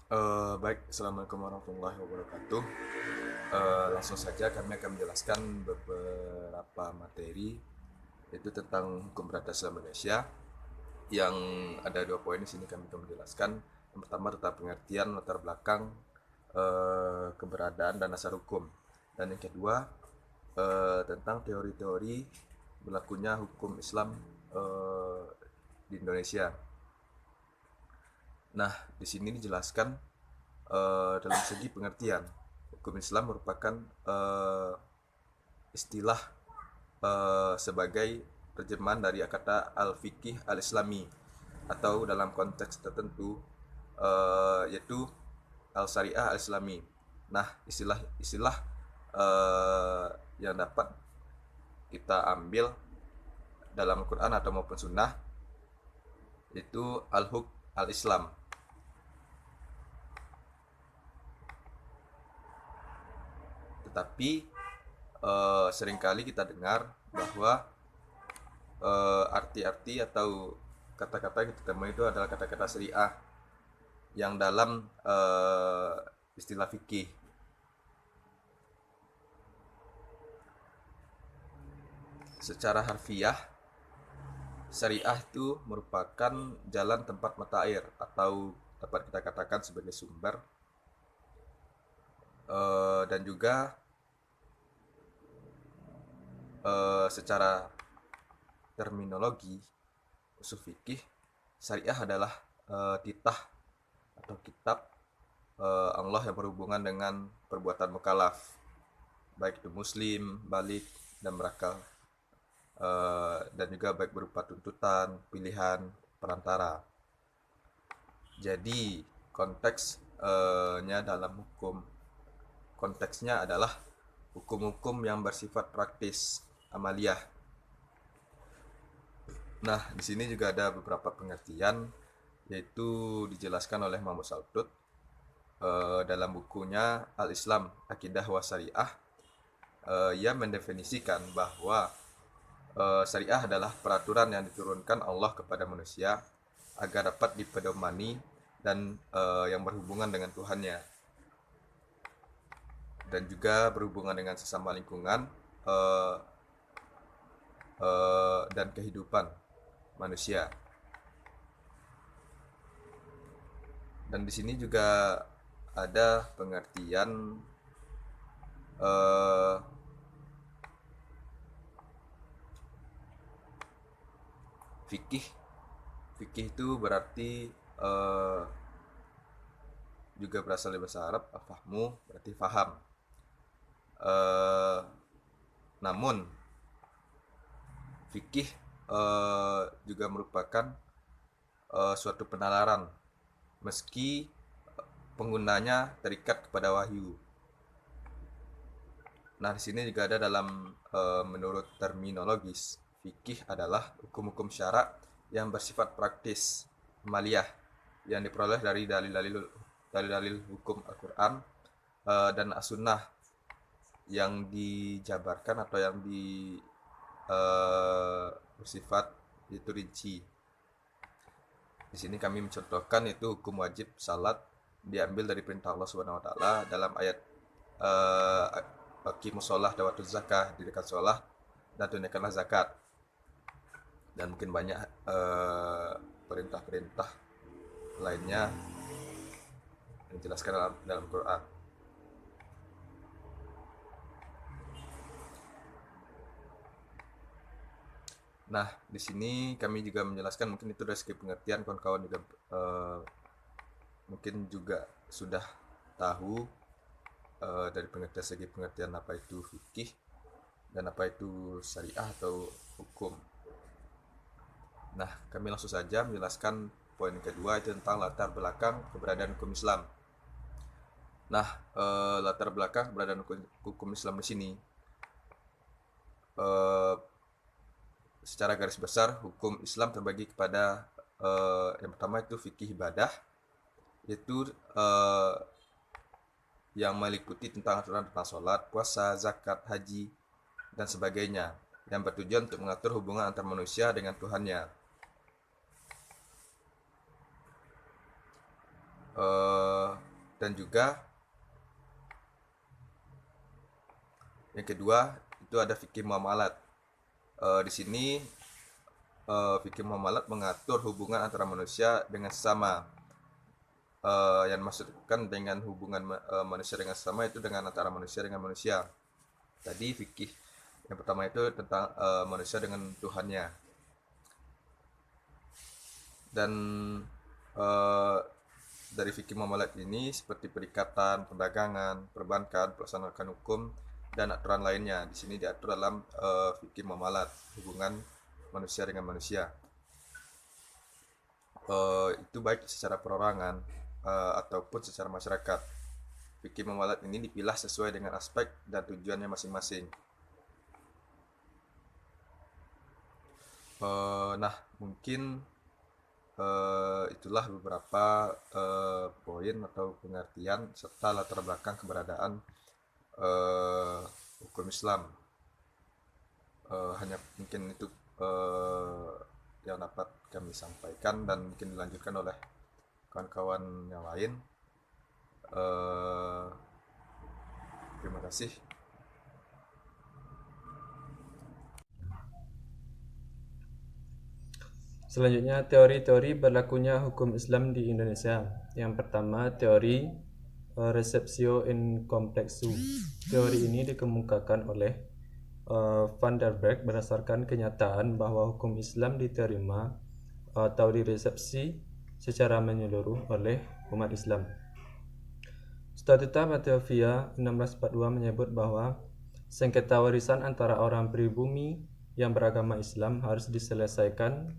Baik, Assalamualaikum warahmatullahi wabarakatuh. Langsung saja kami akan menjelaskan beberapa materi, yaitu tentang hukum perdata Islam Indonesia. Yang ada dua poin di sini kami akan menjelaskan. Yang pertama tentang pengertian latar belakang, keberadaan dan dasar hukum. Dan yang kedua tentang teori-teori berlakunya hukum Islam eh, di Indonesia. Nah, di sini dijelaskan dalam segi pengertian, hukum Islam merupakan istilah sebagai terjemahan dari kata al-fiqih al-islami, atau dalam konteks tertentu yaitu al-syariah al-islami. Nah, istilah-istilah yang dapat kita ambil dalam Al-Quran atau maupun Sunnah itu al-huk al-Islam. Tetapi seringkali kita dengar bahwa arti-arti atau kata-kata yang kita temui itu adalah kata-kata syariah yang dalam istilah fikih. Secara harfiah, syariah itu merupakan jalan tempat mata air, atau dapat kita katakan sebagai sumber, dan juga secara terminologi usul fikih, syariah adalah titah atau kitab Allah yang berhubungan dengan perbuatan mukallaf, baik itu muslim, balik, dan berakal, dan juga baik berupa tuntutan, pilihan, perantara. Jadi konteksnya dalam hukum, konteksnya adalah hukum-hukum yang bersifat praktis, amaliyah. Nah, di sini juga ada beberapa pengertian, yaitu dijelaskan oleh Mahmud Saltut dalam bukunya Al-Islam, Akidah wa Syariah. Ia mendefinisikan bahwa syariah adalah peraturan yang diturunkan Allah kepada manusia agar dapat dipedomani dan yang berhubungan dengan Tuhannya, dan juga berhubungan dengan sesama lingkungan dan kehidupan manusia. Dan di sini juga ada pengertian fikih. Fikih itu berarti juga berasal dari bahasa Arab, fahmu berarti faham. Namun fikih juga merupakan suatu penalaran, meski penggunanya terikat kepada wahyu. Nah, di sini juga ada dalam menurut terminologis, fikih adalah hukum-hukum syarak yang bersifat praktis, amaliyah, yang diperoleh dari dalil-dalil hukum Al-Quran dan As-Sunnah, yang dijabarkan atau yang bersifat itu rinci. Di sini kami mencontohkan itu hukum wajib salat diambil dari perintah Allah Subhanahu wa taala dalam ayat aqimus shalah wa atuz zakah, dirikan sholat dan tunaikanlah zakat. Dan mungkin banyak perintah-perintah lainnya yang dijelaskan dalam Quran. Nah, di sini kami juga menjelaskan, mungkin itu dari segi pengertian, kawan-kawan juga mungkin juga sudah tahu dari pengertian, segi pengertian apa itu fikih dan apa itu syariah atau hukum. Nah, kami langsung saja menjelaskan poin kedua, itu tentang latar belakang keberadaan hukum Islam. Nah, latar belakang keberadaan hukum Islam di sini, secara garis besar hukum Islam terbagi kepada yang pertama itu fikih ibadah, yaitu yang meliputi tentang aturan tentang sholat, puasa, zakat, haji, dan sebagainya, yang bertujuan untuk mengatur hubungan antar manusia dengan Tuhannya. Dan juga yang kedua itu ada fikih muamalat. Di sini fikih muamalat mengatur hubungan antara manusia dengan sesama. Yang maksudkan dengan hubungan manusia dengan sesama itu dengan antara manusia dengan manusia. Tadi fikih yang pertama itu tentang manusia dengan Tuhannya. Dan eh, dari fikih muamalat ini seperti perikatan, perdagangan, perbankan, pelaksanaan hukum dan aturan lainnya. Di sini diatur dalam fikih muamalat, hubungan manusia dengan manusia. Itu baik secara perorangan ataupun secara masyarakat. Fikih muamalat ini dipilah sesuai dengan aspek dan tujuannya masing-masing. Nah, mungkin itulah beberapa poin atau pengertian serta latar belakang keberadaan hukum Islam. Hanya mungkin itu yang dapat kami sampaikan dan mungkin dilanjutkan oleh kawan-kawan yang lain. Terima kasih. Selanjutnya, teori-teori berlakunya hukum Islam di Indonesia. Yang pertama, teori Receptio in Complexu. Teori ini dikemukakan oleh Van der Berg berdasarkan kenyataan bahwa hukum Islam diterima atau diresepsi secara menyeluruh oleh umat Islam. Statuta Batavia 1642 menyebut bahwa sengketa warisan antara orang pribumi yang beragama Islam harus diselesaikan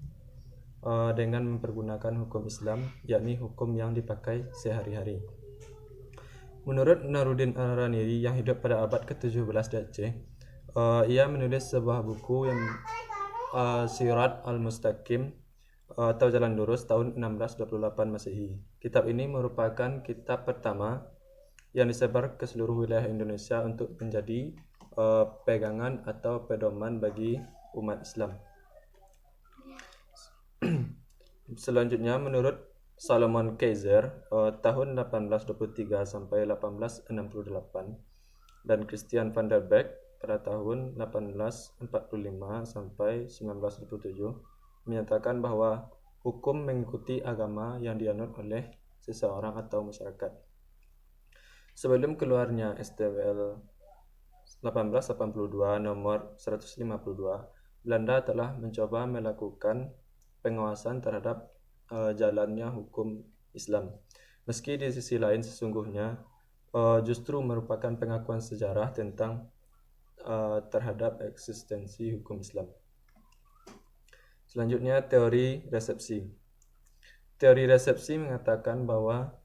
dengan mempergunakan hukum Islam, yakni hukum yang dipakai sehari-hari. Menurut Nuruddin Al-Raniri yang hidup pada abad ke-17 di Aceh, ia menulis sebuah buku yang Sirat Al-Mustaqim atau Jalan Lurus tahun 1628 Masehi. Kitab ini merupakan kitab pertama yang disebar ke seluruh wilayah Indonesia untuk menjadi pegangan atau pedoman bagi umat Islam. Selanjutnya, menurut Solomon Kaiser tahun 1823 sampai 1868 dan Christian van der Beek pada tahun 1845 sampai 1927 menyatakan bahwa hukum mengikuti agama yang dianut oleh seseorang atau masyarakat. Sebelum keluarnya STWL 1882 nomor 152, Belanda telah mencoba melakukan pengawasan terhadap jalannya hukum Islam. Meski di sisi lain sesungguhnya justru merupakan pengakuan sejarah tentang terhadap eksistensi hukum Islam. Selanjutnya, teori resepsi. Teori resepsi mengatakan bahwa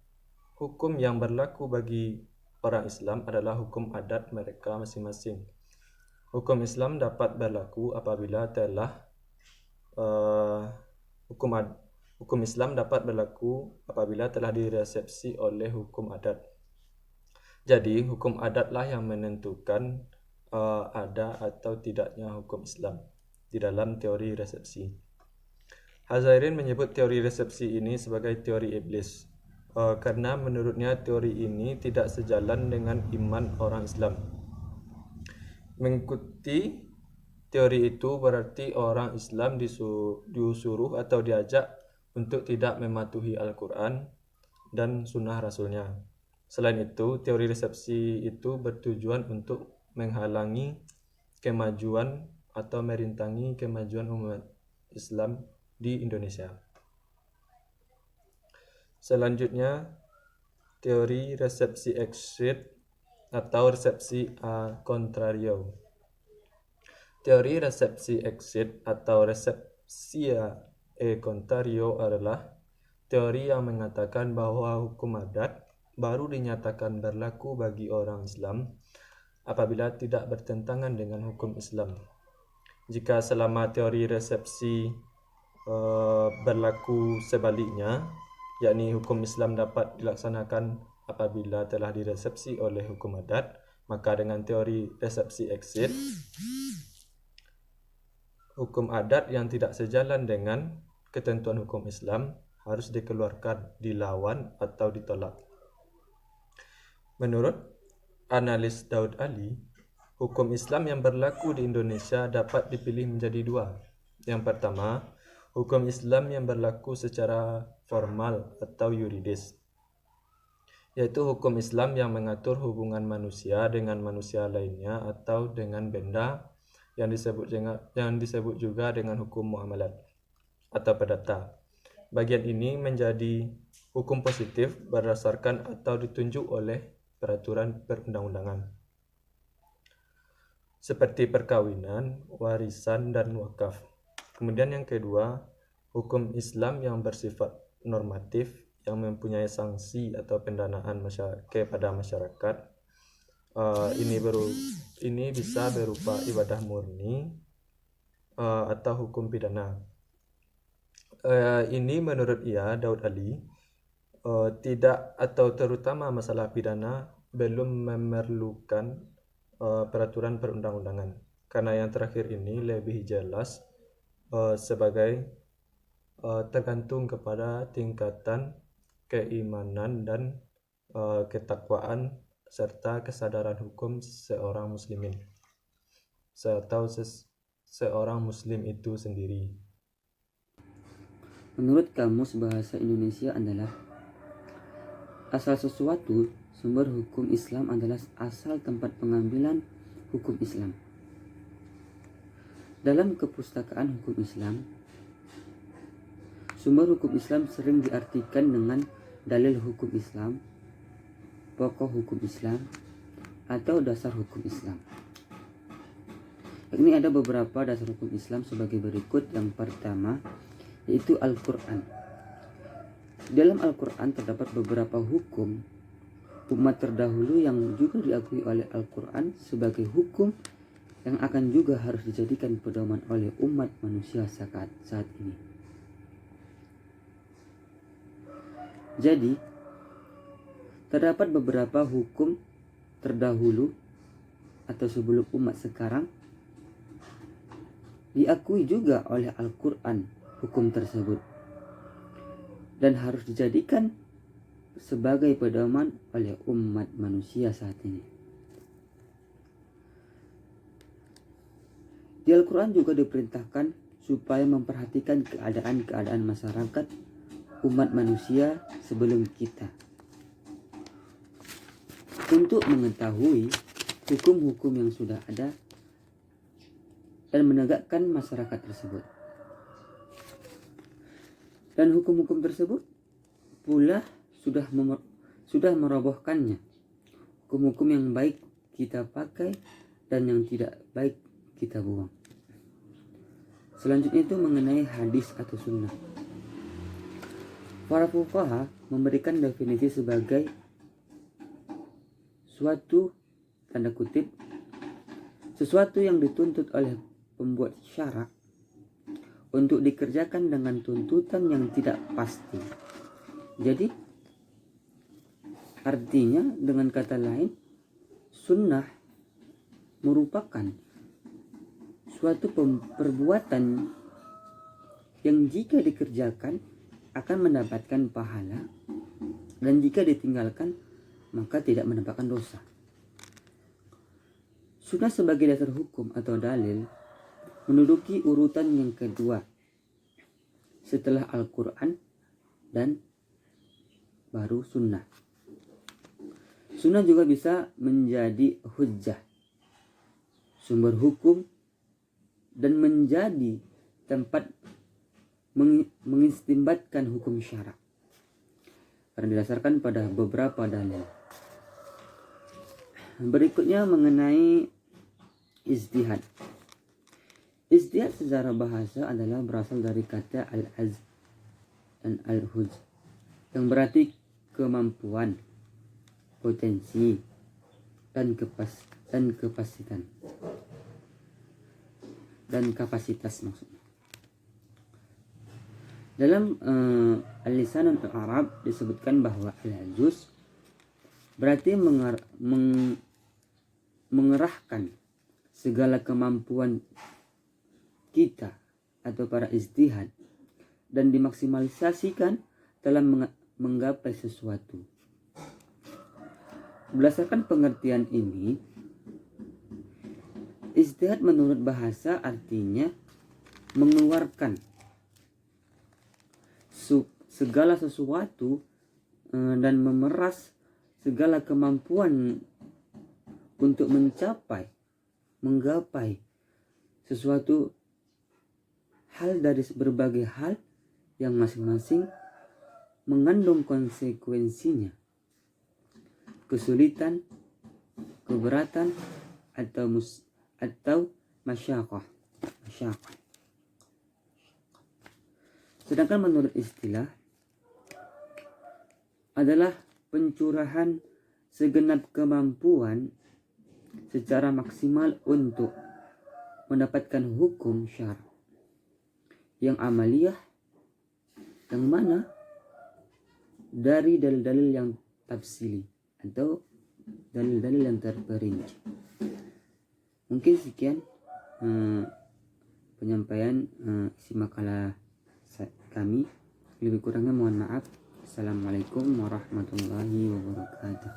hukum yang berlaku bagi orang Islam adalah hukum adat mereka masing-masing. Hukum Islam dapat berlaku apabila telah Hukum Islam dapat berlaku apabila telah diresepsi oleh hukum adat. Jadi, hukum adatlah yang menentukan ada atau tidaknya hukum Islam di dalam teori resepsi. Hazairin menyebut teori resepsi ini sebagai teori iblis karena menurutnya teori ini tidak sejalan dengan iman orang Islam. Mengikuti teori itu berarti orang Islam disuruh atau diajak untuk tidak mematuhi Al-Quran dan sunnah Rasulnya. Selain itu, teori resepsi itu bertujuan untuk menghalangi kemajuan atau merintangi kemajuan umat Islam di Indonesia. Selanjutnya, teori resepsi exit atau resepsi a contrario. Teori resepsi exit atau resepsia e contrario adalah teori yang mengatakan bahwa hukum adat baru dinyatakan berlaku bagi orang Islam apabila tidak bertentangan dengan hukum Islam. Jika selama teori resepsi berlaku sebaliknya, yakni hukum Islam dapat dilaksanakan apabila telah diresepsi oleh hukum adat, maka dengan teori resepsi exit, hukum adat yang tidak sejalan dengan ketentuan hukum Islam harus dikeluarkan, dilawan atau ditolak. Menurut analis Daud Ali, hukum Islam yang berlaku di Indonesia dapat dipilih menjadi dua. Yang pertama, hukum Islam yang berlaku secara formal atau yuridis, yaitu hukum Islam yang mengatur hubungan manusia dengan manusia lainnya atau dengan benda yang disebut juga dengan hukum muamalat atau perdata. Bagian ini menjadi hukum positif berdasarkan atau ditunjuk oleh peraturan perundang-undangan, seperti perkawinan, warisan, dan wakaf. Kemudian yang kedua, hukum Islam yang bersifat normatif yang mempunyai sanksi atau pendanaan kepada masyarakat. Ini bisa berupa ibadah murni atau hukum pidana. Ini menurut Daud Ali, tidak atau terutama masalah pidana belum memerlukan peraturan perundang-undangan, karena yang terakhir ini lebih jelas sebagai tergantung kepada tingkatan keimanan dan ketakwaan serta kesadaran hukum seorang muslimin atau seorang muslim itu sendiri. Menurut Kamus Bahasa Indonesia adalah asal sesuatu, sumber hukum Islam adalah asal tempat pengambilan hukum Islam. Dalam kepustakaan hukum Islam, sumber hukum Islam sering diartikan dengan dalil hukum Islam, pokok hukum Islam, atau dasar hukum Islam. Ini ada beberapa dasar hukum Islam sebagai berikut. Yang pertama yaitu Al-Quran. Dalam Al-Quran terdapat beberapa hukum umat terdahulu yang juga diakui oleh Al-Quran sebagai hukum yang akan juga harus dijadikan pedoman oleh umat manusia saat ini. Jadi, terdapat beberapa hukum terdahulu atau sebelum umat sekarang diakui juga oleh Al-Quran hukum tersebut dan harus dijadikan sebagai pedoman oleh umat manusia saat ini. Di Al-Quran juga diperintahkan supaya memperhatikan keadaan-keadaan masyarakat umat manusia sebelum kita, untuk mengetahui hukum-hukum yang sudah ada dan menegakkan masyarakat tersebut. Dan hukum-hukum tersebut pula sudah merobohkannya. Hukum-hukum yang baik kita pakai dan yang tidak baik kita buang. Selanjutnya itu mengenai hadis atau sunnah. Para fuqaha memberikan definisi sebagai suatu, tanda kutip, sesuatu yang dituntut oleh pembuat syarak untuk dikerjakan dengan tuntutan yang tidak pasti. Jadi artinya dengan kata lain, sunnah merupakan suatu perbuatan yang jika dikerjakan akan mendapatkan pahala, dan jika ditinggalkan maka tidak mendapatkan dosa. Sunnah sebagai dasar hukum atau dalil menduduki urutan yang kedua setelah Al-Quran dan baru sunnah. Sunnah juga bisa menjadi hujjah, sumber hukum, dan menjadi tempat mengistimbatkan hukum syarak karena didasarkan pada beberapa dalil. Berikutnya mengenai ijtihad. Ijtihad secara bahasa adalah berasal dari kata al-azm dan al-hujj, yang berarti kemampuan, potensi, dan kapasitas maksudnya. Dalam al-lisan al-Arab disebutkan bahwa al-ajuz berarti mengerahkan segala kemampuan kita atau para ijtihad dan dimaksimalisasikan dalam menggapai sesuatu. Berdasarkan pengertian ini, ijtihad menurut bahasa artinya mengeluarkan segala sesuatu dan memeras segala kemampuan untuk menggapai sesuatu hal dari berbagai hal yang masing-masing mengandung konsekuensinya, kesulitan, keberatan, atau masyaqqah. Sedangkan menurut istilah adalah pencurahan segenap kemampuan secara maksimal untuk mendapatkan hukum syara yang amaliyah, yang mana dari dalil-dalil yang tafsili atau dalil-dalil yang terperinci. Mungkin sekian penyampaian isi makalah kami. Lebih kurangnya mohon maaf. Assalamualaikum warahmatullahi wabarakatuh.